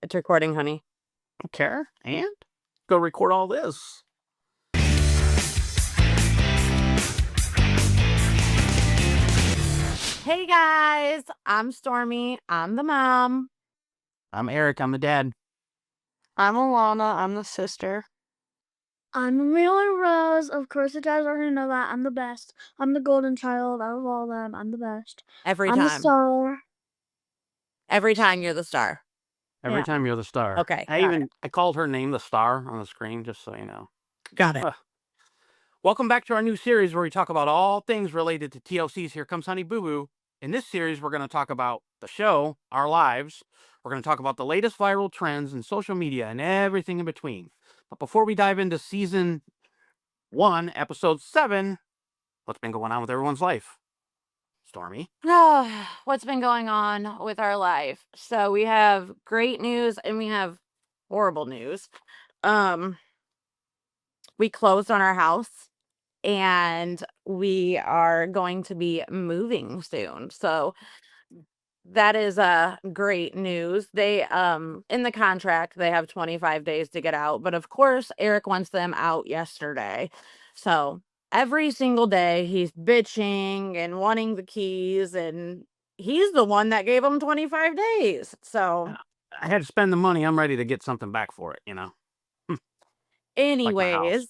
It's recording, honey. Don't care. And go record all this. Hey guys, I'm Stormy. I'm the mom. I'm Eric. I'm the dad. I'm Alannah. I'm the sister. I'm Ameliya Rose. Of course, you guys already know that. I'm the best. I'm the golden child out of all of them. I'm the best. Every I'm the time. star. Every time you're the star. Every Yeah. time you're the star. Okay. I called her name the star on the screen, just so you know. Got it. Welcome back to our new series where we talk about all things related to TLC's Here Comes Honey Boo Boo. In this series, we're going to talk about the show, our lives. We're going to talk about the latest viral trends in social media and everything in between. But before we dive into season 1, episode 7, what's been going on with everyone's life? Stormy? What's been going on with our life? So we have great news and we have horrible news. We closed on our house and we are going to be moving soon. So that is great news. They in the contract they have 25 days to get out, but of course Eric wants them out yesterday. So every single day he's bitching and wanting the keys, and he's the one that gave him 25 days. So I had to spend the money. I'm ready to get something back for it, you know. anyways,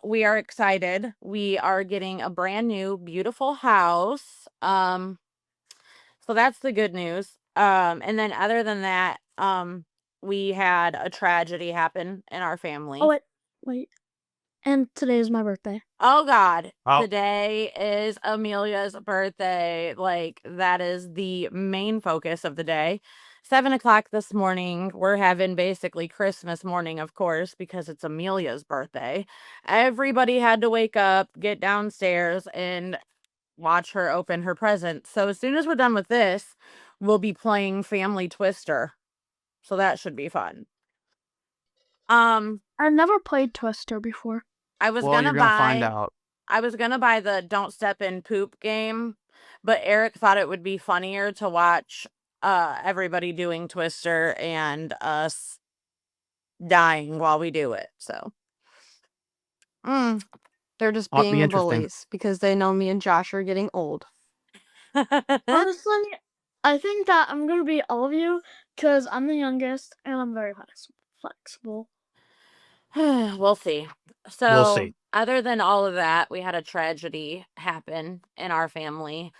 we are excited. We are getting a brand new beautiful house. So that's the good news. And then other than that, we had a tragedy happen in our family. Oh, wait. And today is my birthday. Oh God. Oh. Today is Ameliya's birthday. Like, that is the main focus of the day. 7 o'clock this morning, we're having basically Christmas morning, of course, because it's Ameliya's birthday. Everybody had to wake up, get downstairs, and watch her open her present. So as soon as we're done with this, we'll be playing Family Twister. So that should be fun. I've never played Twister before. I was Well, gonna you're gonna buy find out. I was gonna buy the Don't Step in Poop game, but Eric thought it would be funnier to watch everybody doing Twister and us dying while we do it. So They're just Ought to be being interesting. bullies because they know me and Josh are getting old. Honestly, I think that I'm going to be all of you because I'm the youngest and I'm very flexible. We'll see. So We'll see. other than all of that, we had a tragedy happen in our family.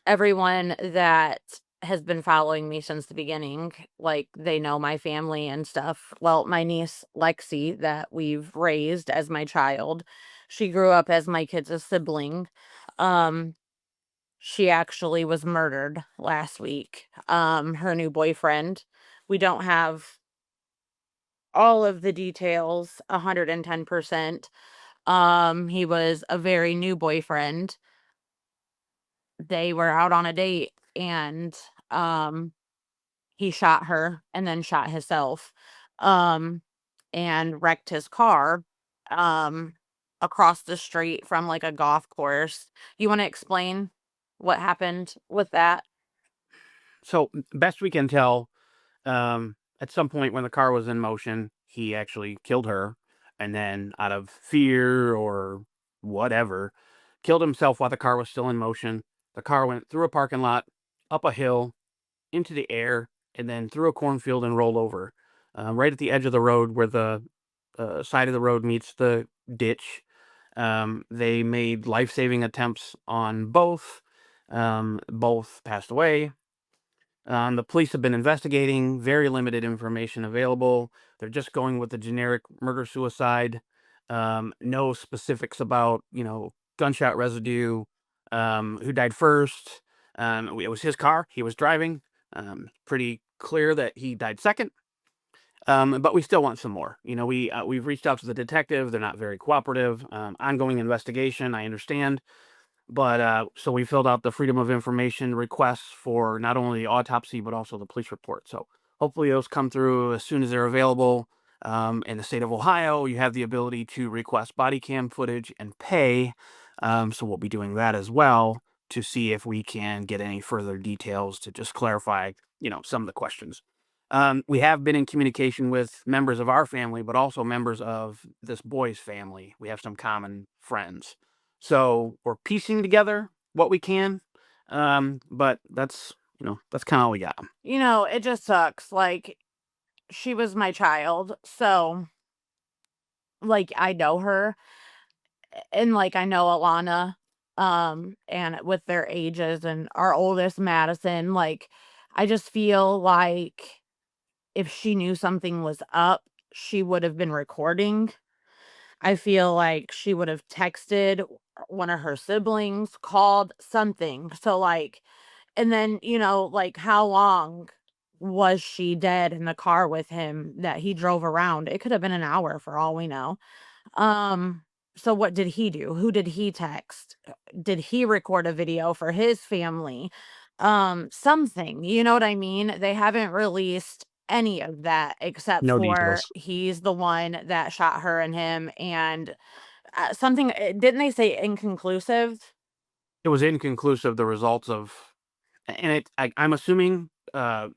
Everyone that has been following me since the beginning, like, they know my family and stuff. Well, my niece Lexi, that we've raised as my child, she grew up as my kid's sibling. She actually was murdered last week. Her new boyfriend. We don't have all of the details 110%. He was a very new boyfriend. They were out on a date and he shot her and then shot himself and wrecked his car across the street from like a golf course. You want to explain what happened with that? So, best we can tell, at some point when the car was in motion, he actually killed her, and then out of fear or whatever, killed himself while the car was still in motion. The car went through a parking lot, up a hill, into the air, and then through a cornfield and rolled over. Right at the edge of the road where the side of the road meets the ditch. They made life-saving attempts on both. Both passed away. The police have been investigating, very limited information available. They're just going with the generic murder-suicide. No specifics about, gunshot residue, who died first. It was his car. He was driving. Pretty clear that he died second. But we still want some more. We've reached out to the detective. They're not very cooperative. Ongoing investigation, I understand. But so we filled out the Freedom of Information requests for not only the autopsy, but also the police report. So hopefully those come through as soon as they're available. In the state of Ohio, you have the ability to request body cam footage and pay. So we'll be doing that as well to see if we can get any further details to just clarify, some of the questions. We have been in communication with members of our family, but also members of this boy's family. We have some common friends. So we're piecing together what we can. But that's that's kind of all we got. It just sucks. Like, she was my child, so like I know her, and like I know Alannah, and with their ages, and our oldest, Madison, like I just feel like if she knew something was up, she would have been recording. I feel like she would have texted one of her siblings, called something. So like, and then, like how long was she dead in the car with him that he drove around? It could have been an hour for all we know. Um, so what did he do? Who did he text? Did he record a video for his family? Something, you know what I mean? They haven't released any of that except No for details. he's the one that shot her and him, and something, didn't they say inconclusive? It was inconclusive, the results of, and I'm assuming, no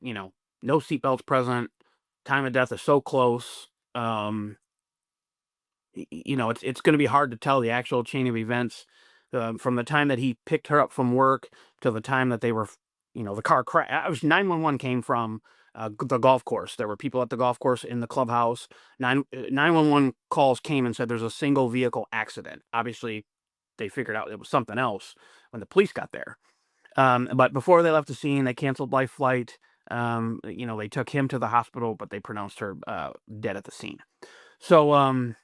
seatbelts present. Time of death is so close. It's going to be hard to tell the actual chain of events, from the time that he picked her up from work to the time that they were, the car crash. 911 came from the golf course. There were people at the golf course in the clubhouse. 911 calls came and said there's a single vehicle accident. Obviously, they figured out it was something else when the police got there. But before they left the scene, they canceled life flight. They took him to the hospital, but they pronounced her dead at the scene. So,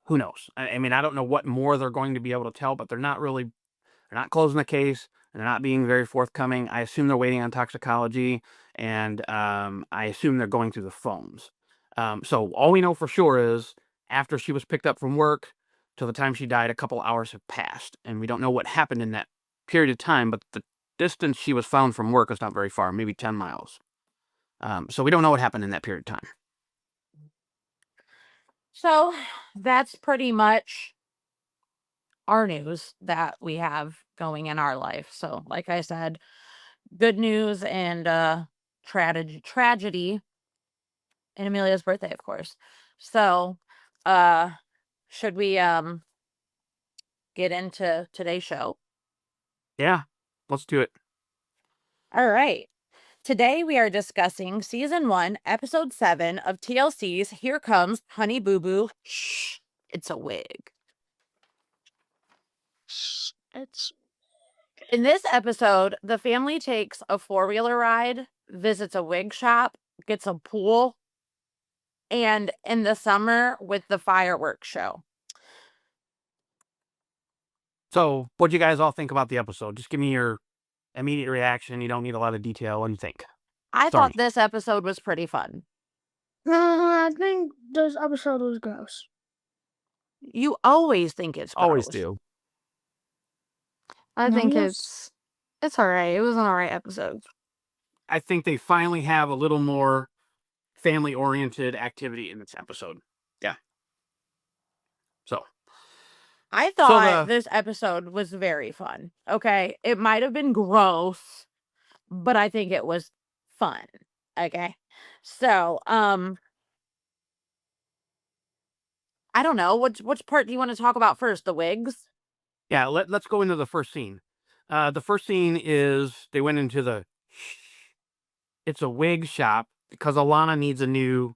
who knows? I mean, I don't know what more they're going to be able to tell, but they're not closing the case. They're not being very forthcoming. I assume they're waiting on toxicology, and I assume they're going through the phones. So all we know for sure is after she was picked up from work till the time she died, a couple hours have passed, and we don't know what happened in that period of time, but the distance she was found from work is not very far, maybe 10 miles. So we don't know what happened in that period of time. So that's pretty much our news that we have going in our life. So, like I said, good news and tragedy, and Amelia's birthday, of course. So, uh should we get into today's show? Yeah, let's do it. All right. Today we are discussing season 1, episode 7 of TLC's Here Comes Honey Boo Boo. Shh, it's a wig. It's In this episode, the family takes a 4-wheeler ride, visits a wig shop, gets a pool, and in the summer with the fireworks show. So, what do you guys all think about the episode? Just give me your immediate reaction. You don't need a lot of detail. What do you think? I Stormy. thought this episode was pretty fun. I think this episode was gross. You always think it's gross. Always do. I No, think yes. it's alright. It was an alright episode. I think they finally have a little more family-oriented activity in this episode. Yeah. So. I thought this episode was very fun. Okay. It might have been gross, but I think it was fun. Okay. So, I don't know. Which part do you want to talk about first? The wigs? Yeah, let's go into the first scene. The first scene is they went into it's a wig shop because Alannah needs a new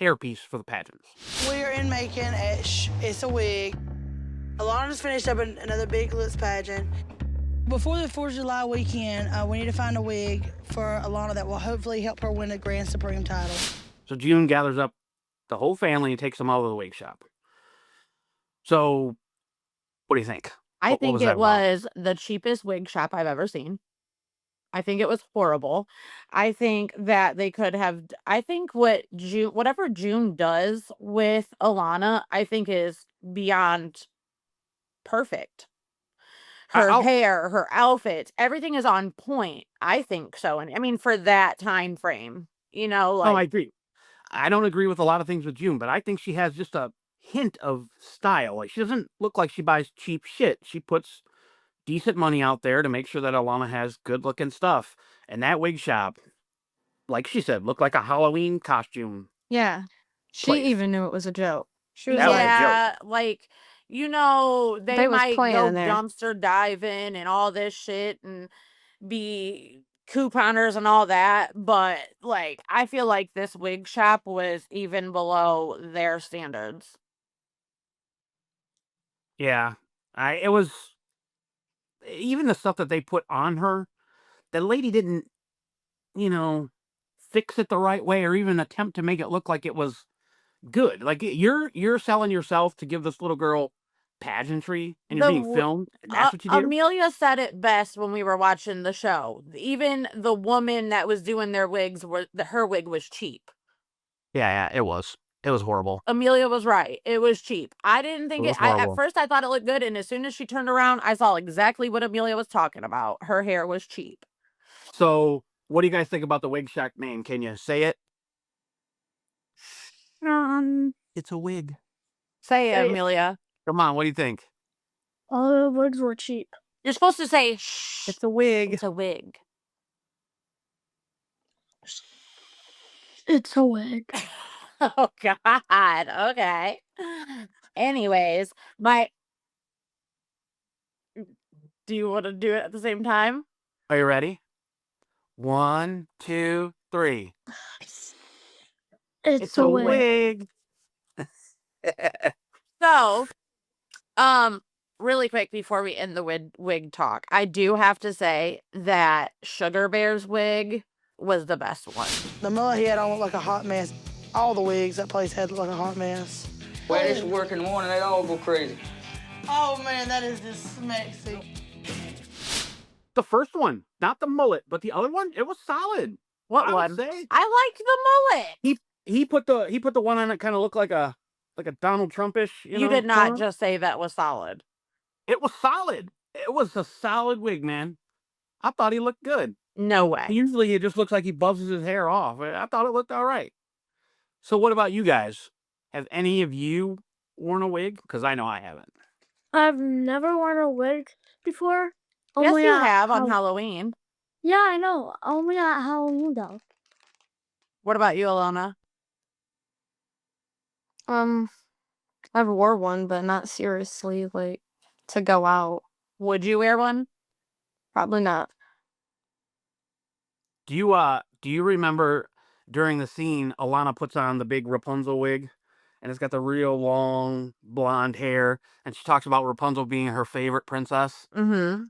hairpiece for the pageants. We're in Macon at It's a Wig. Alannah's finished up another big looks pageant. Before the 4th of July weekend, we need to find a wig for Alannah that will hopefully help her win the Grand Supreme title. So June gathers up the whole family and takes them all to the wig shop. So, what do you think? I think it was the cheapest wig shop I've ever seen. I think it was horrible. I think that they could have, I think whatever June does with Alannah, I think is beyond perfect. Her hair, her outfits, everything is on point. I think so. And I mean, for that time frame, Oh, I agree. I don't agree with a lot of things with June, but I think she has just a hint of style. Like, she doesn't look like she buys cheap shit. She puts decent money out there to make sure that Alannah has good-looking stuff. And that wig shop, like she said, looked like a Halloween costume. Yeah. She Place. even knew it was a joke. She was That was a like, joke. Yeah, like, you know, they They was might playing go in there. dumpster diving and all this shit and be couponers and all that, but like I feel like this wig shop was even below their standards. Yeah. It was even the stuff that they put on her, the lady didn't, you know, fix it the right way or even attempt to make it look like it was good. Like you're selling yourself to give this little girl pageantry and you're The being w- filmed. And that's what you do? Amelia said it best when we were watching the show. Even the woman that was doing their wigs, her wig was cheap. Yeah, it was. It was horrible. Amelia was right. It was cheap. I didn't think It was it. At horrible. first, I thought it looked good, and as soon as she turned around, I saw exactly what Amelia was talking about. Her hair was cheap. So, what do you guys think about the wig shack name? Can you say it? It's a wig. Say it, Say it. Amelia. Come on, what do you think? All the wigs were cheap. You're supposed to say, shh. It's a wig. It's a wig. It's a wig. Oh, God. Okay. Anyways, do you want to do it at the same time? Are you ready? 1, 2, 3. It's a wig. So, really quick before we end the wig talk, I do have to say that Sugar Bear's wig was the best one. The mullet he had on looked like a hot mess. All the wigs that place had looked like a hot mess. Well, it's working one and they all go crazy. Oh man, that is just smexy. The first one, not the mullet, but the other one, it was solid. What I would one? say. I liked the mullet. He put the one on that kind of looked like a Donald Trumpish. You did not just say that was solid. It was solid. It was a solid wig, man. I thought he looked good. No way. Usually it just looks like he buzzes his hair off. I thought it looked all right. So what about you guys? Have any of you worn a wig? Because I know I haven't. I've never worn a wig before. Yes, Only you at have on Halloween. Yeah, I know. Only at Halloween though. What about you, Alannah? I've wore one, but not seriously, like, to go out. Would you wear one? Probably not. Do you remember during the scene Alannah puts on the big Rapunzel wig and it's got the real long blonde hair and she talks about Rapunzel being her favorite princess? Mm-hmm.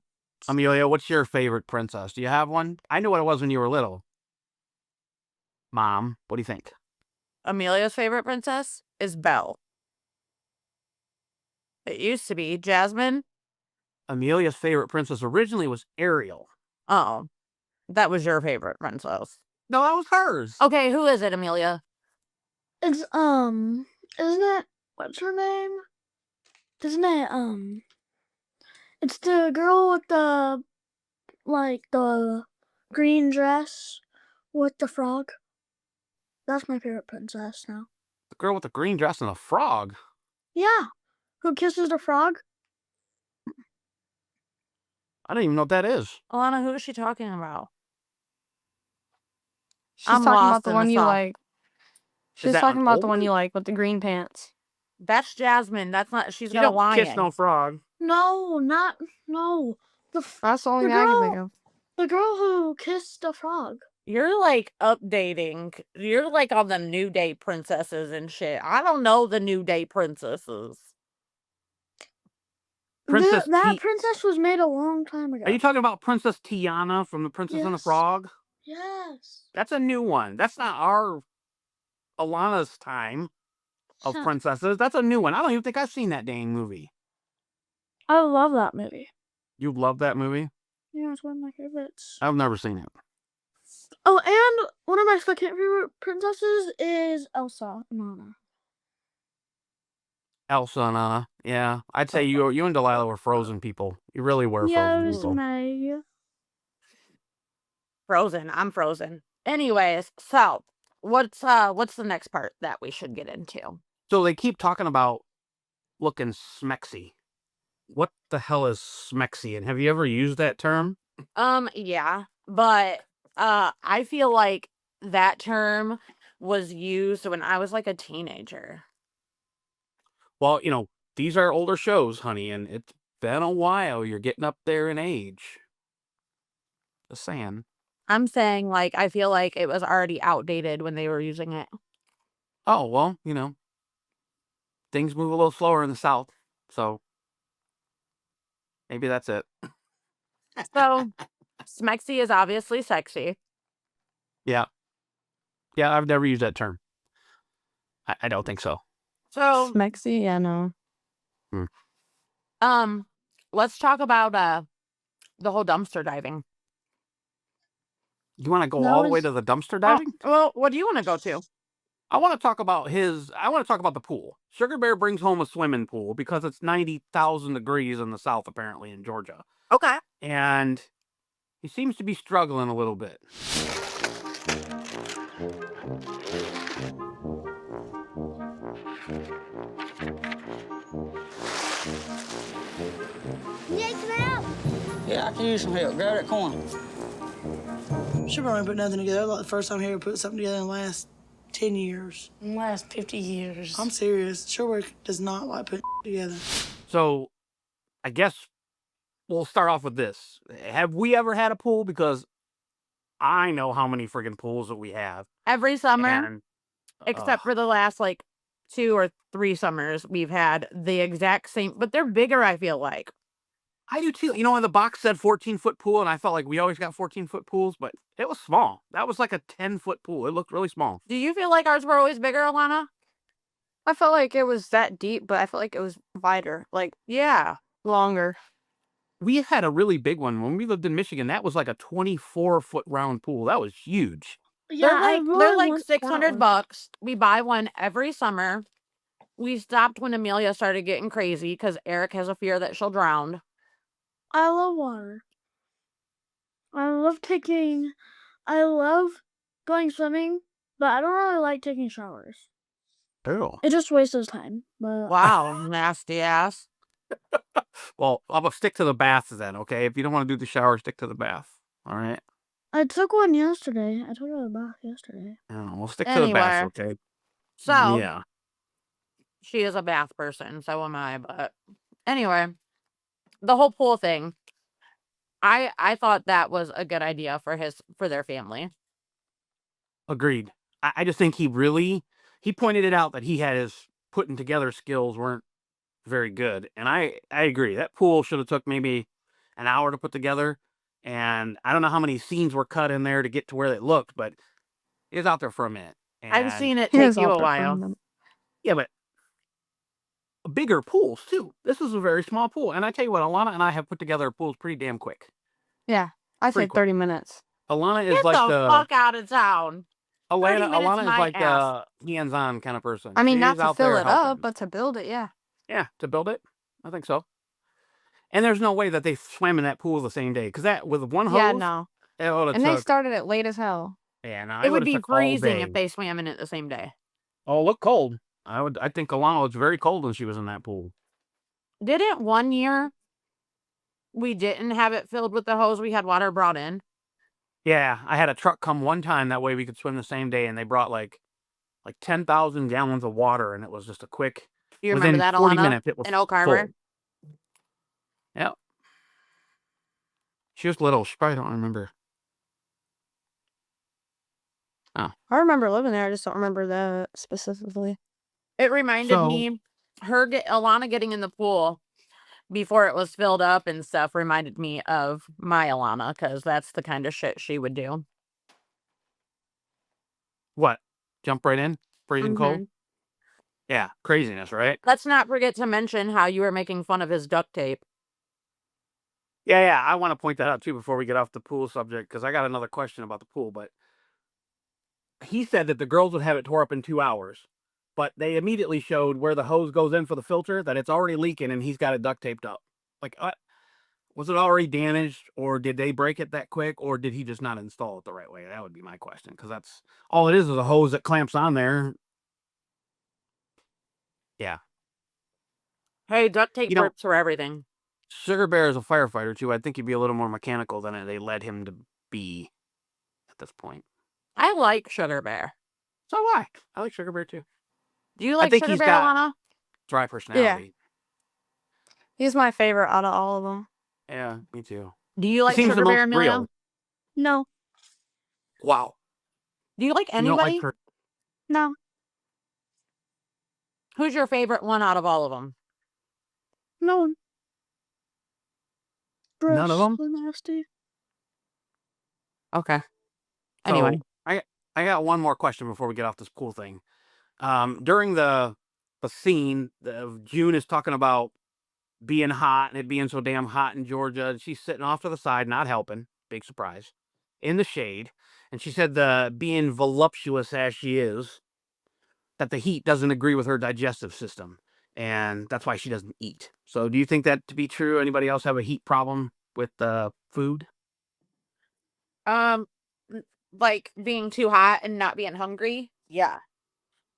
Amelia, what's your favorite princess? Do you have one? I knew what it was when you were little. Mom, what do you think? Amelia's favorite princess is Belle. It used to be Jasmine. Amelia's favorite princess originally was Ariel. Oh, that was your favorite princess. No, that was hers. Okay, who is it, Amelia? It's isn't it? What's her name? Isn't it It's the girl with the green dress with the frog. That's my favorite princess now. The girl with the green dress and the frog. Yeah, who kisses the frog? I don't even know what that is. Alannah, who is she talking about? She's I'm talking lost about the in one the you sauce. like. She's that talking an about old the one one? you like with the green pants. That's Jasmine. That's not. She's You got a don't lion. kiss no frog. No. That's the only The thing I can girl- think of. The girl who kissed the frog. You're like updating. You're like on the New Day princesses and shit. I don't know the New Day princesses. Princess That princess was made a long time ago. Are you talking about Princess Tiana from The Princess and the Yes. Frog? Yes. That's a new one. That's not our Alannah's time of Huh. princesses. That's a new one. I don't even think I've seen that dang movie. I love that movie. You love that movie? Yeah, it's one of my favorites. I've never seen it. Oh, and one of my second favorite princesses is Elsa and Anna. Elsa and Anna. Yeah, I'd say you and Delilah were Frozen people. You really were Frozen Yes, people. May. Frozen. I'm frozen. Anyways, so what's the next part that we should get into? So they keep talking about looking smexy. What the the hell is smexy, and have you ever used that term? Yeah, but I feel like that term was used when I was like a teenager. Well, these are older shows, honey, and it's been a while. You're getting up there in age. Just saying. I'm saying like I feel like it was already outdated when they were using it. Oh, well, things move a little slower in the South, so maybe that's it. So, smexy is obviously sexy. Yeah. Yeah, I've never used that term. I don't think so. So, Smexy, yeah, no. let's talk about the whole dumpster diving. You want to go That all the way was- to the dumpster diving? Well, what do you want to go to? I want to talk about the pool. Sugar Bear brings home a swimming pool because it's 90,000 degrees in the South, apparently, in Georgia. Okay. And he seems to be struggling a little bit. You need some help? Yeah, I can use some help. Grab that corner. She probably put nothing together. Like the first time here, put something together in the last 10 years. In the last 50 years. I'm serious. Surework does not like putting together. So, I guess we'll start off with this. Have we ever had a pool? Because I know how many friggin' pools that we have. Every summer, And, except for the last like 2 or 3 summers, we've had the exact same, but they're bigger, I feel like. I do too. The box said 14-foot pool, and I felt like we always got 14-foot pools, but it was small. That was like a 10-foot pool. It looked really small. Do you feel like ours were always bigger, Alannah? I felt like it was that deep, but I felt like it was wider, like Yeah. longer. We had a really big one when we lived in Michigan. That was like a 24-foot round pool. That was huge. Yeah, they're I like really they're like want that one. $600. We buy one every summer. We stopped when Amelia started getting crazy because Eric has a fear that she'll drown. I love water. I love going swimming, but I don't really like taking showers. Oh. It just wastes time. But Wow, nasty ass. Well, I'm going to stick to the bath then, okay? If you don't want to do the shower, stick to the bath. All right? I took one yesterday. I took a bath yesterday. We'll stick to the bath, okay? So Yeah. she is a bath person, so am I. But anyway, the whole pool thing, I thought that was a good idea for their family. Agreed. I just think he pointed it out that he had his putting together skills weren't very good. And I agree. That pool should have took maybe an hour to put together. And I don't know how many scenes were cut in there to get to where it looked, but it was out there for a minute. I've seen it He take was you out a there for while. minute. Yeah, but bigger pools too. This is a very small pool. And I tell you what, Alannah and I have put together pools pretty damn quick. Yeah, I Pretty say quick. 30 minutes. Alannah is Get like the fuck out of town. 30 minutes, Alannah is my like ass. hands-on kind of person. I mean, She's not to out fill there it helping. up, but to build it, yeah. Yeah, to build it. I think so. And there's no way that they swam in that pool the same day. Because that, with one hose, Yeah, no. it would have And they took... started it late as hell. Yeah, no, It would would've be took all freezing day. if they swam in it the same day. Oh, look cold. I think Alannah was very cold when she was in that pool. Didn't one year we didn't have it filled with the hose? We had water brought in. Yeah, I had a truck come one time that way we could swim the same day, and they brought like 10,000 gallons of water, and it was just a quick... Do you within remember that, 40 Alannah? minutes, it was In Oak Harbor? full. Yep. She was little. She probably don't remember. I remember living there. I just don't remember that specifically. It reminded So- me, Alannah getting in the pool before it was filled up and stuff reminded me of my Alannah, because that's the kind of shit she would do. What? Jump right in? Freezing cold? Mhm. Yeah, craziness, right? Let's not forget to mention how you were making fun of his duct tape. Yeah, I want to point that out too before we get off the pool subject, because I got another question about the pool. But he said that the girls would have it tore up in 2 hours, but they immediately showed where the hose goes in for the filter that it's already leaking and he's got it duct taped up. Like, was it already damaged, or did they break it that quick, or did he just not install it the right way? That would be my question, because that's all it is a hose that clamps on there. Yeah. Hey, duct tape You know- works for everything. Sugar Bear is a firefighter too. I think he'd be a little more mechanical than they led him to be at this point. I like Sugar Bear. So do I. I like Sugar Bear too. Do you I like think Sugar he's Bear, got Alannah? dry personality. He's my favorite out of all of them. Yeah, me too. Do you He like seems Sugar the Bear, most Amelia? real. No. Wow. Do you like You don't anybody? like No. Who's your favorite one out of all of them? No one. None of 'em? Gross, nasty. Okay. Anyway. So, I got one more question before we get off this pool thing. During the scene, June is talking about being hot and it being so damn hot in Georgia. And she's sitting off to the side, not helping. Big surprise. In the shade. And she said being voluptuous as she is, that the heat doesn't agree with her digestive system. And that's why she doesn't eat. So do you think that to be true? Anybody else have a heat problem with food? Like being too hot and not being hungry? Yeah.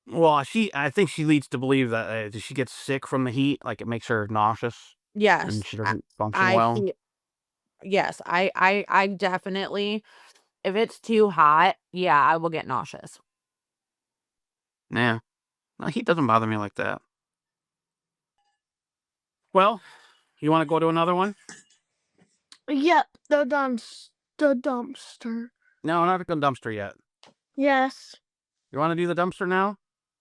Well, I think she leads to believe that she gets sick from the heat, like it makes her nauseous Yes. and she doesn't function I well. feel- yes, I definitely, if it's too hot, yeah, I will get nauseous. Yeah. No, heat doesn't bother me like that. Well, you want to go to another one? Yep, the dumpster. No, not the dumpster yet. Yes. You want to do the dumpster now?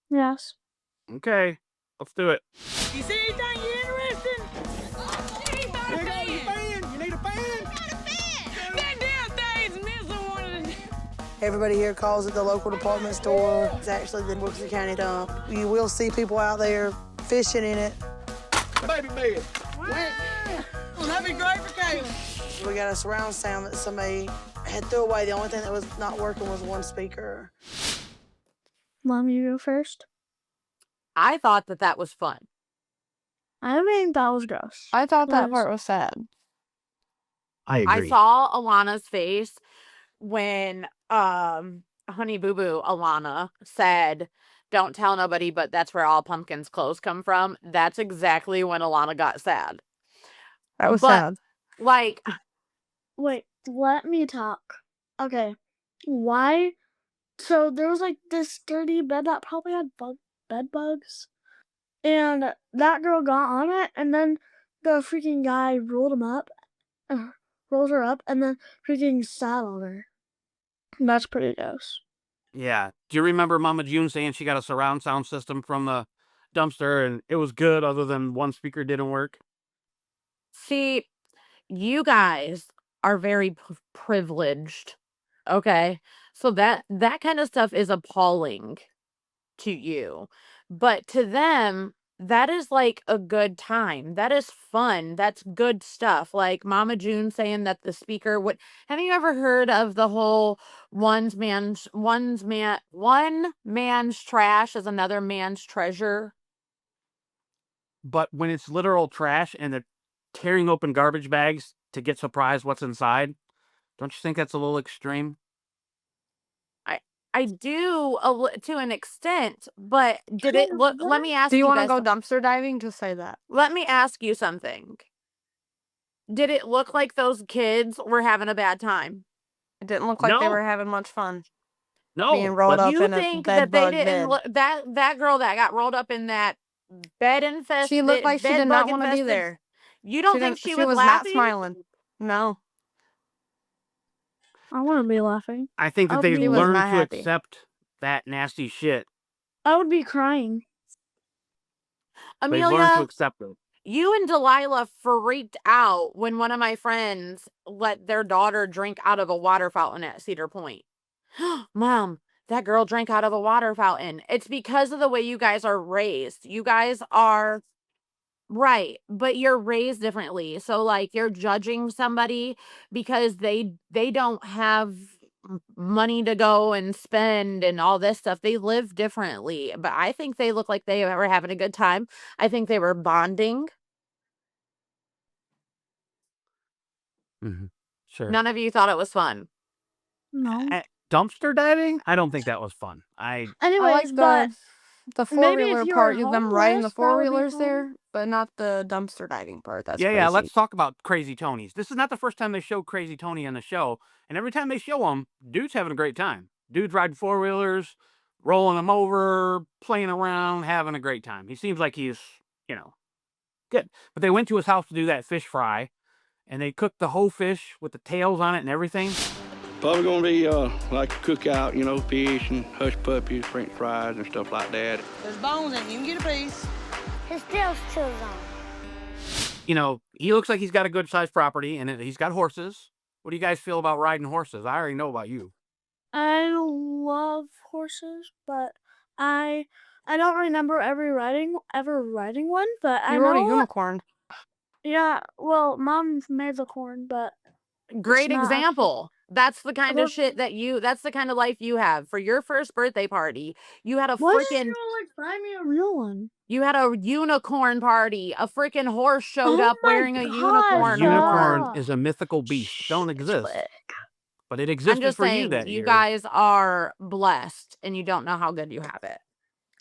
Yes. Okay, let's do it. You see anything interesting? Here goes your fan. You need a fan? Got a fan. That damn thing's missing one of the... Everybody here calls it the local department store. It's actually the Wilkes County dump. You will see people out there fishing in it. Baby bed. Well, that'd be great for Caleb. We got a surround sound that somebody had threw away. The only thing that was not working was one speaker. Mom, you go first. I thought that was fun. I mean, that was gross. I thought that Gross. part was sad. I I agree. saw Alannah's face when Honey Boo Boo Alannah said, "Don't tell nobody, but that's where all Pumpkin's clothes come from." That's exactly when Alannah got sad. That was But- sad. Like, Wait, let me talk. Okay. Why? So there was like this dirty bed that probably had bed bugs. And that girl got on it, and then the freaking guy rolled her up, and then freaking sat on her. That's pretty gross. Yeah. Do you remember Mama June saying she got a surround sound system from the dumpster and it was good other than one speaker didn't work? see, you guys are very privileged. Okay? So that kind of stuff is appalling to you. But to them, that is like a good time. That is fun. That's good stuff. Like Mama June saying that the speaker would. Have you ever heard of the whole one man's trash is another man's treasure? But when it's literal trash and they're tearing open garbage bags to get surprised what's inside, don't you think that's a little extreme? I do to an extent, but did it look? Let me ask Do you want to guys go dumpster diving? Just say that. Let me ask you something. Did it look like those kids were having a bad time? It didn't look like they No. were having much fun. No. Being rolled but up You in a think bed that they bug didn't bed. that girl that got rolled up in that bed infested? She looked like she bed did not bug want to be infested- there. You don't She think didn't- she she was not laughing? smiling. No. I want to be laughing. I think that I'll they've be- was learned not to happy. accept that nasty shit. I would be crying. They've learned to Amelia, accept it. you and Delilah freaked out when one of my friends let their daughter drink out of a water fountain at Cedar Point. Mom, that girl drank out of a water fountain. It's because of the way you guys are raised. You guys are right, but you're raised differently. So like you're judging somebody because they don't have money to go and spend and all this stuff. They live differently. But I think they look like they were having a good time. I think they were bonding. Sure. None of you thought it was fun. No. Dumpster diving? I don't think that was fun. I Anyways, like but the The Maybe if four-wheeler you part, were you've them riding the homeless, that would be four-wheelers fun. there, but not the dumpster diving part. That's Yeah, crazy. let's talk about Crazy Tony's. This is not the first time they show Crazy Tony in the show, and every time they show him, dude's having a great time. Dude's riding four-wheelers, rolling them over, playing around, having a great time. He seems like he's, good. But they went to his house to do that fish fry, and they cooked the whole fish with the tails on it and everything. Probably gonna be like a cookout, fish and hush puppies, french fries and stuff like that. There's bones in it. You can get a piece. His tail's still on. He looks like he's got a good-sized property, and he's got horses. What do you guys feel about riding horses? I already know about you. I love horses, but I don't remember ever riding one, but I You rode a know. unicorn. Yeah, well, Mom made the corn, but Great not actually- example. That's the kind Well- of shit that's the kind of life you have. For your first birthday party, you had a why freaking didn't you buy me a real one? you had a unicorn party. A freaking horse showed Oh up my wearing a gosh, A unicorn unicorn horn. is a mythical beast. Don't exist. Slick. But it I'm existed just for you saying, that you year. guys are blessed and you don't know how good you have it.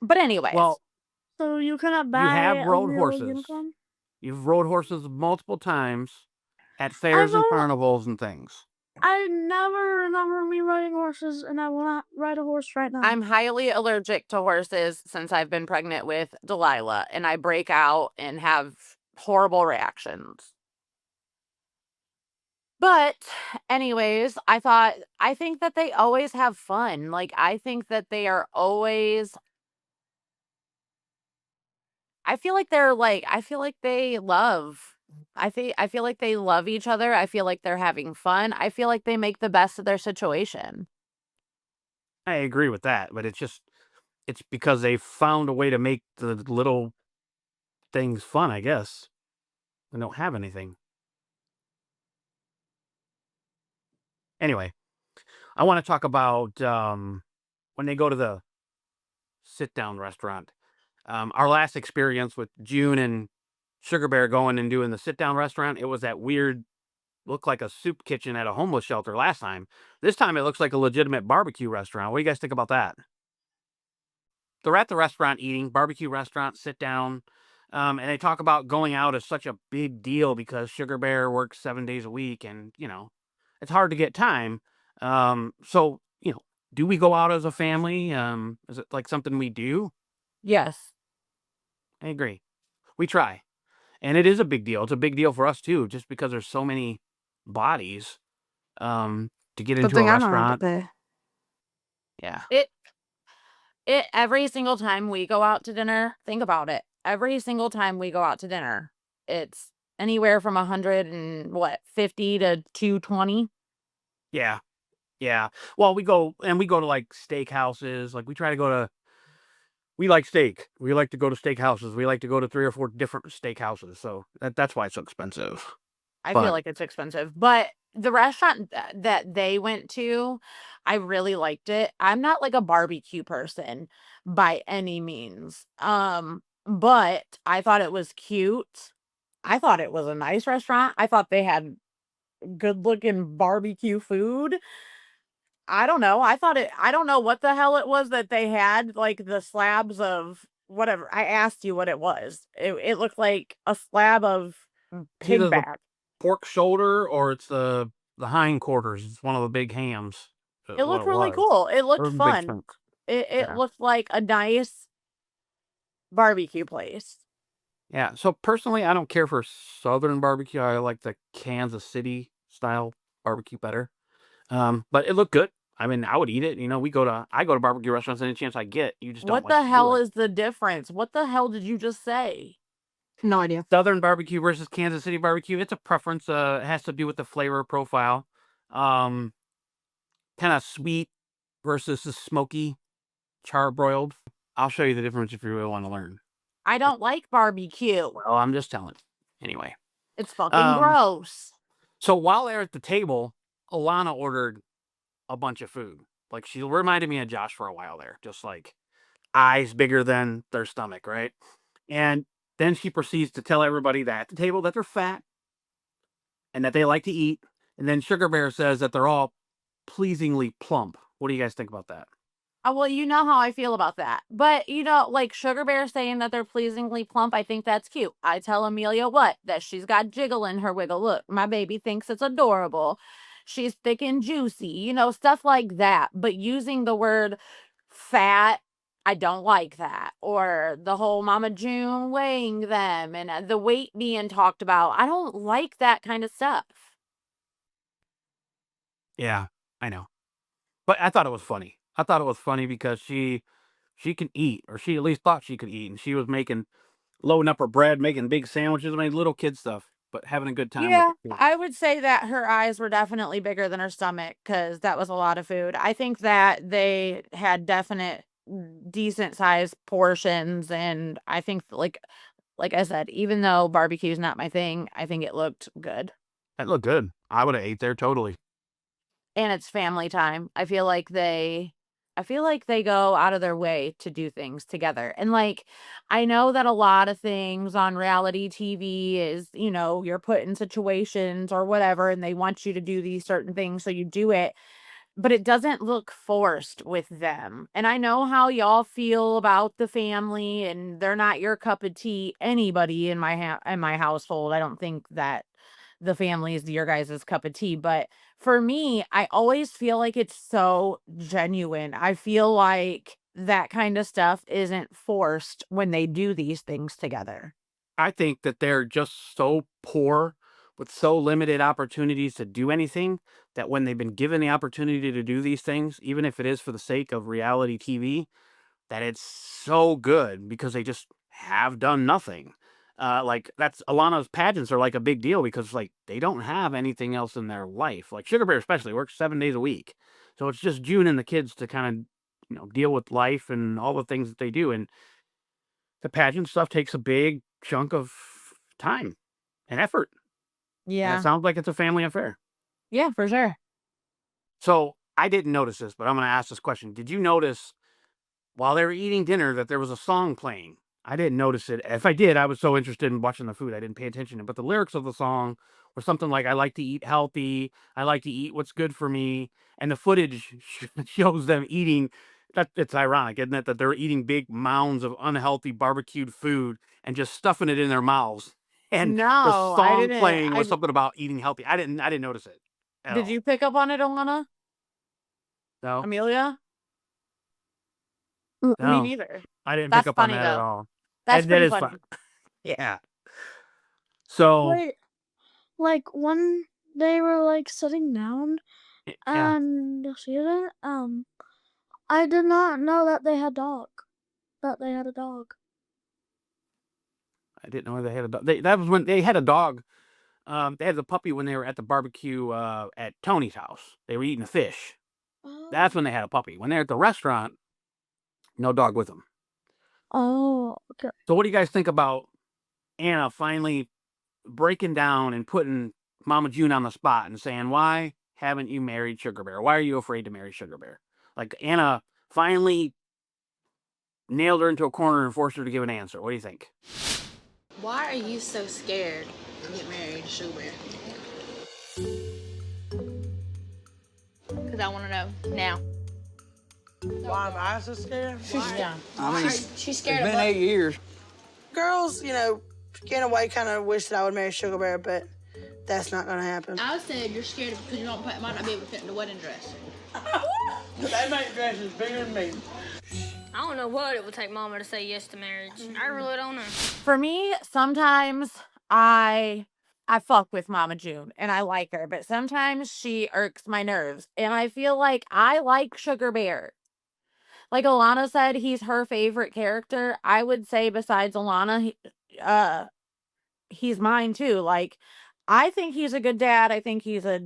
But anyways, Well, So you cannot buy have a rode real horses. unicorn? you've rode horses multiple times at fairs and al- carnivals and things. I never remember me riding horses, and I will not ride a horse right now. I'm highly allergic to horses since I've been pregnant with Delilah, and I break out and have horrible reactions. But anyways, I think that they always have fun. Like, I think that they are always I feel like I feel like they love I feel like they love each other. I feel like they're having fun. I feel like they make the best of their situation. I agree with that, but it's because they found a way to make the little things fun, I guess. They don't have anything. Anyway, I want to talk about when they go to the sit-down restaurant. Our last experience with June and Sugar Bear going and doing the sit-down restaurant, it was that weird, looked like a soup kitchen at a homeless shelter last time. This time it looks like a legitimate barbecue restaurant. What do you guys think about that? They're at the restaurant eating, barbecue restaurant, sit down, and they talk about going out as such a big deal because Sugar Bear works 7 days a week and, it's hard to get time. So, do we go out as a family? Is it like something we do? Yes. I agree. We try. And it is a big deal. It's a big deal for us too, just because there's so many bodies to get Good into a thing I don't have restaurant. to pay. Yeah. It every single time we go out to dinner, think about it. Every single time we go out to dinner, it's anywhere from 50 to 220. Yeah. Yeah. Well, we go to like steakhouses. Like we like steak. We like to go to steakhouses. We like to go to 3 or 4 different steakhouses. So that's why it's so expensive. I But- feel like it's expensive, but the restaurant that they went to, I really liked it. I'm not like a barbecue person by any means. But I thought it was cute. I thought it was a nice restaurant. I thought they had good looking barbecue food. I don't know. I don't know what the hell it was that they had, like the slabs of whatever. I asked you what it was. It looked like a slab of It's either pig the back. pork shoulder or it's the hindquarters. It's one of the big hams. It looked really cool. It looked Or big fun. chunk. It Yeah. looked like a nice barbecue place. Yeah. So personally, I don't care for Southern barbecue. I like the Kansas City style barbecue better. But it looked good. I mean, I would eat it. I go to barbecue restaurants any chance I get. You just don't What like the to do hell it. is the difference? What the hell did you just say? No idea. Southern barbecue versus Kansas City barbecue? It's a preference. It has to do with the flavor profile. Kind of sweet versus the smoky, charbroiled. I'll show you the difference if you really want to learn. I don't like barbecue. Well, I'm just telling. Anyway. It's fucking Um, gross. So while they're at the table, Alannah ordered a bunch of food. Like, she reminded me of Josh for a while there. Just like eyes bigger than their stomach, right? And then she proceeds to tell everybody that at the table that they're fat and that they like to eat. And then Sugar Bear says that they're all pleasingly plump. What do you guys think about that? Well, you know how I feel about that. But, like Sugar Bear saying that they're pleasingly plump, I think that's cute. I tell Amelia what? That she's got jiggle in her wiggle. Look, my baby thinks it's adorable. She's thick and juicy, stuff like that. But using the word fat, I don't like that. Or the whole Mama June weighing them and the weight being talked about. I don't like that kind of stuff. Yeah, I know. But I thought it was funny. I thought it was funny because she can eat, or she at least thought she could eat, and she was loading up her bread, making big sandwiches, I mean, little kid stuff, but having a good time with Yeah, the kids. I would say that her eyes were definitely bigger than her stomach because that was a lot of food. I think that they had definite decent sized portions, and I think like I said, even though barbecue's not my thing, I think it looked good. That looked good. I would have ate there totally. And it's family time. I feel like they go out of their way to do things together. And like I know that a lot of things on reality TV is, you're put in situations or whatever and they want you to do these certain things so you do it, but it doesn't look forced with them. And I know how y'all feel about the family and they're not your cup of tea. Anybody in my household, I don't think that the family is your guys' cup of tea, but for me, I always feel like it's so genuine. I feel like that kind of stuff isn't forced when they do these things together. I think that they're just so poor with so limited opportunities to do anything that when they've been given the opportunity to do these things, even if it is for the sake of reality TV, that it's so good because they just have done nothing. Like that's Alannah's pageants are like a big deal because like they don't have anything else in their life. Like Sugar Bear especially works 7 days a week, so it's just June and the kids to kind of deal with life and all the things that they do. And the pageant stuff takes a big chunk of time and effort. And it Yeah. sounds like it's a family affair. Yeah, for sure. So I didn't notice this, but I'm going to ask this question. Did you notice while they were eating dinner that there was a song playing? I didn't notice it. If I did, I was so interested in watching the food, I didn't pay attention. But the lyrics of the song were something like, I like to eat healthy. I like to eat what's good for me. And the footage shows them eating. It's ironic, isn't it? That they're eating big mounds of unhealthy barbecued food and just stuffing it in their mouths. And the No, I song didn't. playing was something about eating healthy. I didn't notice it at Did all. you pick up on it, Alannah? No, Amelia? Me no, neither. I didn't That's pick up on funny, that at though. all. That's And that pretty is funny. fun. Yeah. So, Wait, like when they were like sitting down yeah, and see that, I did not know that they had dog. That they had a dog. I didn't know they had a dog. That was when they had a dog. They had the puppy when they were at the barbecue at Tony's house. They were eating the fish. That's when they had a puppy. When they're at the restaurant, no dog with them. Oh, okay. So, what do you guys think about Anna finally breaking down and putting Mama June on the spot and saying, "Why haven't you married Sugar Bear? Why are you afraid to marry Sugar Bear?" Like Anna finally nailed her into a corner and forced her to give an answer. What do you think? Why are you so scared to get married to Sugar Bear? Because I want to know now. Why am I so scared? I mean, She's scared it's of been 8 years. Girls, in a way, kind of wish that I would marry Sugar Bear, but that's not gonna happen. I said you're scared because you might not be able to fit in the wedding dress. They make dresses bigger than me. I don't know what it would take Mama to say yes to marriage. I really don't know. For me, sometimes I fuck with Mama June and I like her, but sometimes she irks my nerves. And I feel like I like Sugar Bear. Like Alannah said, he's her favorite character. I would say besides Alannah, he's mine too. Like, I think he's a good dad. I think he's a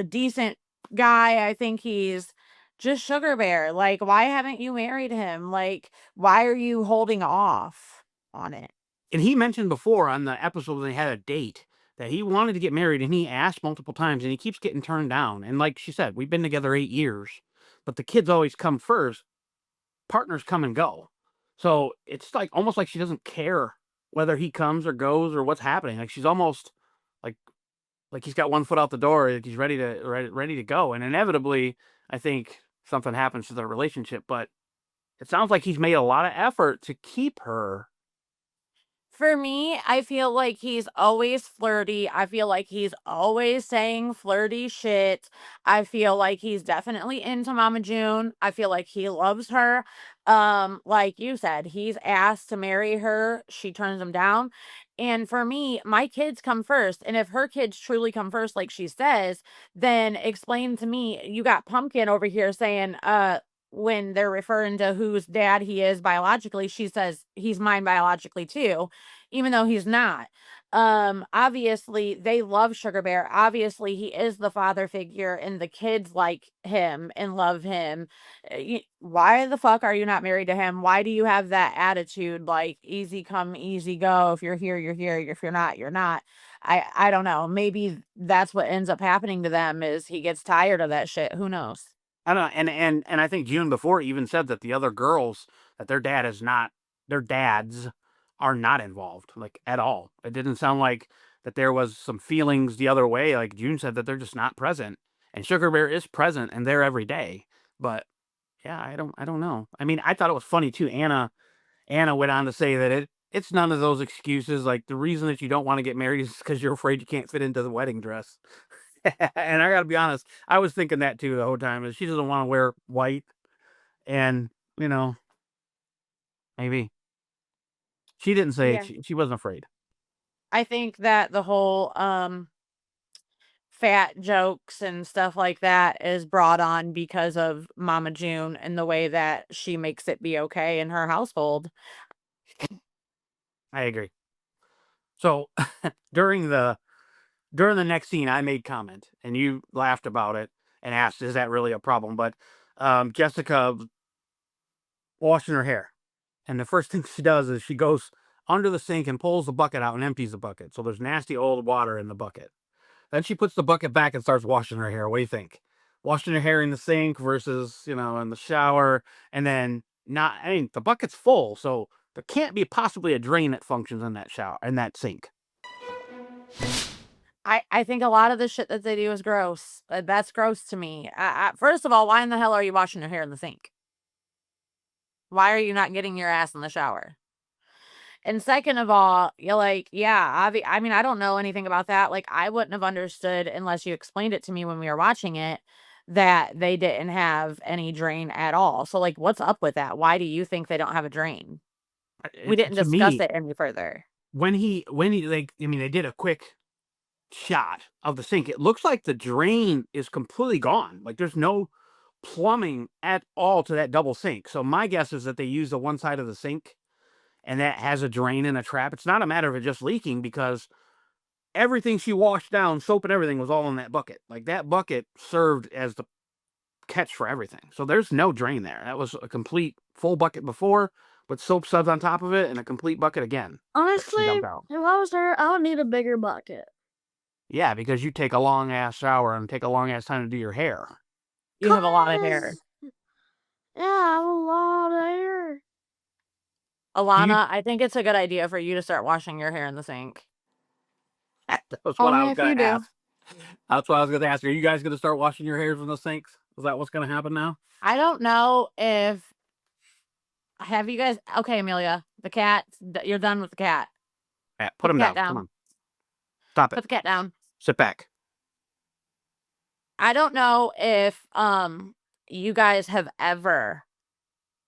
decent guy. I think he's just Sugar Bear. Like, why haven't you married him? Like, why are you holding off on it? And he mentioned before on the episode when they had a date that he wanted to get married and he asked multiple times and he keeps getting turned down. And like she said, we've been together 8 years, but the kids always come first. Partners come and go. So it's like almost like she doesn't care whether he comes or goes or what's happening. Like she's almost like he's got one foot out the door, like he's ready to go. And inevitably, I think something happens to their relationship. But it sounds like he's made a lot of effort to keep her. For me, I feel like he's always flirty. I feel like he's always saying flirty shit. I feel like he's definitely into Mama June. I feel like he loves her. Like you said, he's asked to marry her. She turns him down. And for me, my kids come first. And if her kids truly come first, like she says, then explain to me, you got Pumpkin over here saying, when they're referring to whose dad he is biologically, she says he's mine biologically too, even though he's not. Obviously they love Sugar Bear. Obviously he is the father figure and the kids like him and love him. Why the fuck are you not married to him? Why do you have that attitude like easy come, easy go? If you're here, you're here. If you're not, you're not. I don't know. Maybe that's what ends up happening to them is he gets tired of that shit. Who knows? I don't know, and I think June before even said that the other girls, that their dads are not involved, like, at all. It didn't sound like that there was some feelings the other way. Like June said that they're just not present. And Sugar Bear is present and there every day. But yeah, I don't know. I mean, I thought it was funny too. Anna went on to say that it's none of those excuses. Like, the reason that you don't want to get married is because you're afraid you can't fit into the wedding dress. And I gotta be honest, I was thinking that too the whole time. Is she doesn't want to wear white, and maybe she didn't say it. Yeah. She wasn't afraid. I think that the whole fat jokes and stuff like that is brought on because of Mama June and the way that she makes it be okay in her household. I agree. So during the next scene, I made comment, and you laughed about it and asked, "Is that really a problem?" But Jessica washing her hair, and the first thing she does is she goes under the sink and pulls the bucket out and empties the bucket. So there's nasty old water in the bucket. Then she puts the bucket back and starts washing her hair. What do you think? Washing her hair in the sink versus, in the shower, and then not. I mean, the bucket's full, so there can't be possibly a drain that functions in that shower, in that sink. I think a lot of the shit that they do is gross. That's gross to me. First of all, why in the hell are you washing your hair in the sink? Why are you not getting your ass in the shower? And second of all, you're like, yeah, I mean, I don't know anything about that. Like, I wouldn't have understood unless you explained it to me when we were watching it that they didn't have any drain at all. So, like, what's up with that? Why do you think they don't have a drain? We didn't To discuss me, it any further. when he like, I mean, they did a quick shot of the sink. It looks like the drain is completely gone. Like, there's no plumbing at all to that double sink. So my guess is that they use the one side of the sink and that has a drain and a trap. It's not a matter of it just leaking, because everything she washed down, soap and everything, was all in that bucket. Like, that bucket served as the catch for everything. So there's no drain there. That was a complete full bucket before, with soap suds on top of it, and a complete bucket again. Honestly, if I was her, I would need a bigger bucket. Yeah, because you take a long ass shower and take a long ass time to do your hair. You have a lot of hair. Yeah, I have a lot of hair. Alannah, I think it's a good idea for you to start washing your hair in the sink. That was what I Only was if going you to do. ask. That's what I was going to ask. Are you guys going to start washing your hairs in the sinks? Is that what's going to happen now? I don't know if have you guys okay, Amelia, the cat, you're done with the cat. Yeah, put him the cat down. down. Come on. Stop Put it. the cat down. Sit back. I don't know if you guys have ever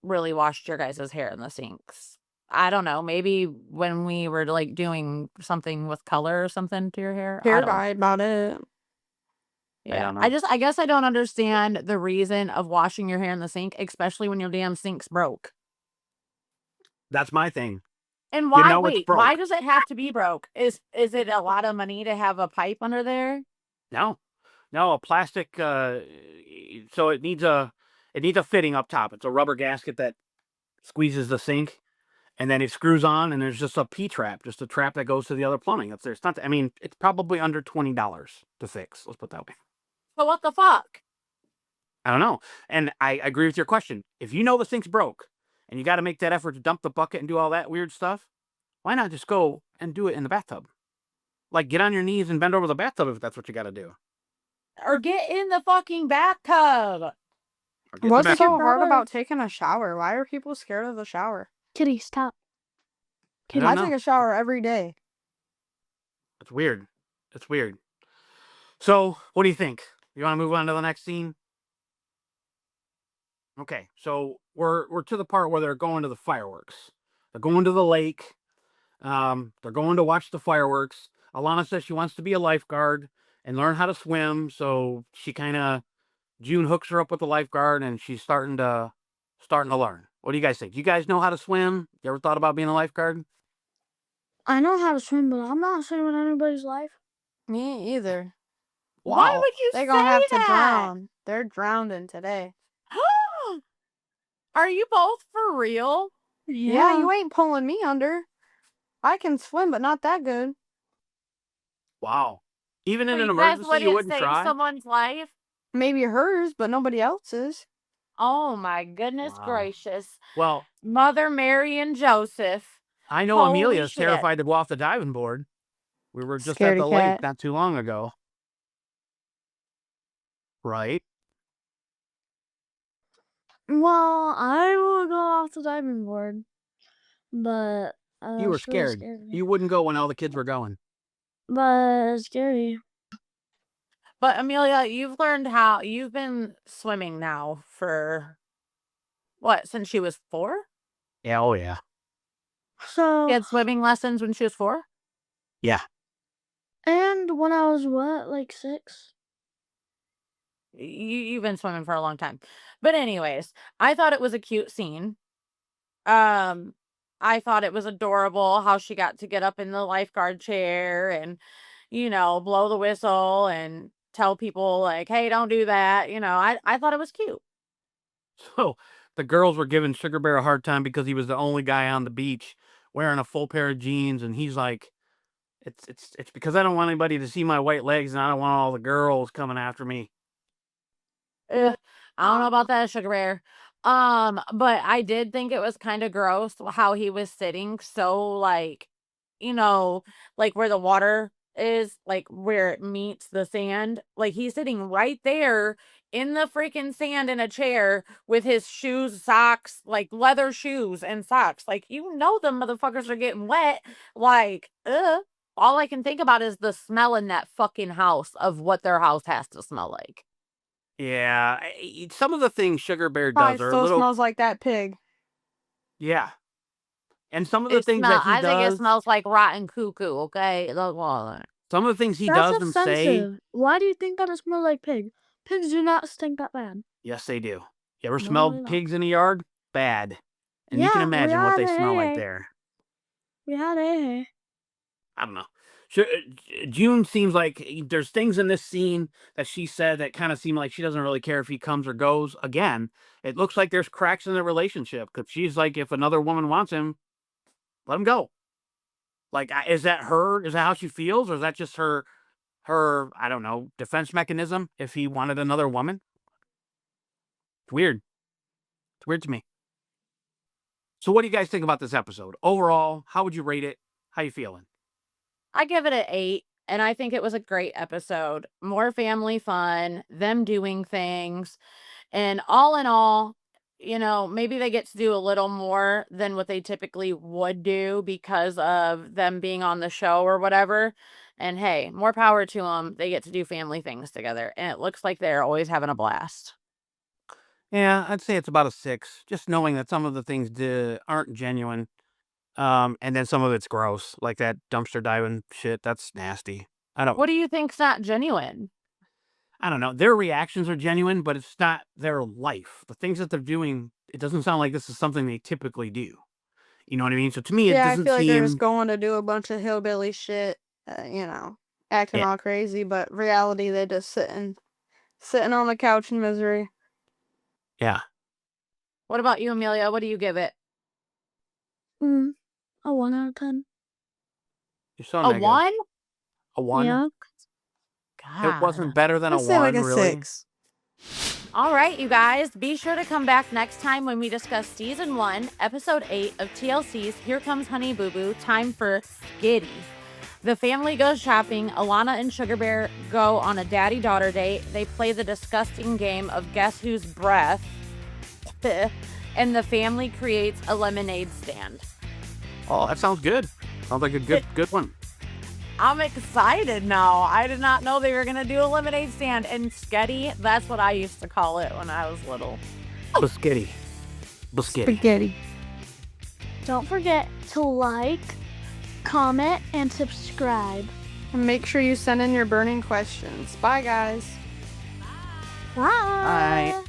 really washed your guys' hair in the sinks. I don't know. Maybe when we were like doing something with color or something to your hair. I Hair don't- dye about it. Yeah. don't know. I guess I don't understand the reason of washing your hair in the sink, especially when your damn sink's broke. That's my thing. And why know it's wait, why broke. does it have to be broke? Is it a lot of money to have a pipe under there? No, a plastic. So it needs a fitting up top. It's a rubber gasket that squeezes the sink, and then it screws on, and there's just a P-trap, just a trap that goes to the other plumbing. It's not. I mean, it's probably under $20 to fix. Let's put it that way. So what the fuck? I don't know. And I agree with your question. If you know the sink's broke and you got to make that effort to dump the bucket and do all that weird stuff, why not just go and do it in the bathtub? Like, get on your knees and bend over the bathtub if that's what you got to do. Or get in the fucking bathtub. Or get the What's bath- so hard brother. about taking a shower? Why are people scared of the shower? Kitty, stop. I don't I know. take a shower every day. It's weird. It's weird. So, what do you think? You want to move on to the next scene? Okay, so we're to the part where they're going to the fireworks. They're going to the lake. They're going to watch the fireworks. Alannah says she wants to be a lifeguard and learn how to swim. So she June hooks her up with the lifeguard, and she's starting to learn. What do you guys think? Do you guys know how to swim? You ever thought about being a lifeguard? I know how to swim, but I'm not saving anybody's life. Me either. Why Wow. would you They're say gonna have to that? drown. They're drowning today. Are you both for real? Yeah, you ain't pulling me under. I can swim, but not that good. Wow. Even in So an you guys emergency, wouldn't you wouldn't save try? someone's life? Maybe hers, but nobody else's. Oh my goodness Wow. gracious. Well, Mother Mary and Joseph. I know Holy Amelia's shit. terrified to go off the diving board. We were just at Scaredy the lake cat. not too long ago. Right? Well, I will go off the diving board, but You were it's really scared. scary. You wouldn't go when all the kids were going. But it's scary. But Amelia, you've been swimming now for what, since she was 4? Yeah, oh yeah. So She had swimming lessons when she was 4? Yeah. and when I was what, like 6? You've been swimming for a long time. But anyways, I thought it was a cute scene. I thought it was adorable how she got to get up in the lifeguard chair and, blow the whistle and tell people like, hey, don't do that. I thought it was cute. So the girls were giving Sugar Bear a hard time because he was the only guy on the beach wearing a full pair of jeans, and he's like, it's because I don't want anybody to see my white legs, and I don't want all the girls coming after me. I don't know about that, Sugar Bear. But I did think it was kind of gross how he was sitting so like where the water is, like where it meets the sand. Like he's sitting right there in the freaking sand in a chair with his shoes, socks, like leather shoes and socks. Like, them motherfuckers are getting wet. Like, all I can think about is the smell in that fucking house of what their house has to smell like. Yeah, some of the things Sugar Bear Probably does are a still little, smells like that pig. yeah. And some of the things that he I think it does, smells like rotten cuckoo, okay? some of the things he That's does and say, offensive. Why do you think that it smells like pig? Pigs do not stink that bad. yes, they do. You ever No, smelled they don't. pigs in a yard? Bad. And you can Yeah, we imagine what they had smell like a- there. We had a. I don't know. June seems like there's things in this scene that she said that kind of seem like she doesn't really care if he comes or goes. Again, it looks like there's cracks in their relationship because she's like, if another woman wants him, let him go. Like, is that her? Is that how she feels? Or is that just her, I don't know, defense mechanism if he wanted another woman? It's weird. It's weird to me. So what do you guys think about this episode? Overall, how would you rate it? How you feeling? I give it an 8, and I think it was a great episode. More family fun, them doing things, and all in all, maybe they get to do a little more than what they typically would do because of them being on the show or whatever. And hey, more power to them. They get to do family things together, and it looks like they're always having a blast. Yeah, I'd say it's about a 6. Just knowing that some of the things aren't genuine. And then some of it's gross, like that dumpster diving shit. That's nasty. What do you think's not genuine? I don't know. Their reactions are genuine, but it's not their life. The things that they're doing, it doesn't sound like this is something they typically do. You know what I mean? So to me, it Yeah, I doesn't feel like they're just seem. going to do a bunch of hillbilly shit, acting Yeah. all crazy, but reality, they just sitting on the couch in misery. Yeah. What about you, Amelia? What do you give it? A 1 out of 10. You're so A negative. 1? A 1? Yeah. It wasn't better than I'd a say 1, like a really. 6. All right, you guys, be sure to come back next time when we discuss Season 1, Episode 8 of TLC's Here Comes Honey Boo Boo, Time for Skitty. The family goes shopping. Alannah and Sugar Bear go on a daddy-daughter date. They play the disgusting game of Guess Whose Breath. And the family creates a lemonade stand. Oh, that sounds good. Sounds like a good one. I'm excited now. I did not know they were going to do a lemonade stand. And sketty, that's what I used to call it when I was little. Biscotti. Spaghetti. Don't forget to like, comment, and subscribe. And make sure you send in your burning questions. Bye, guys. Bye. Bye.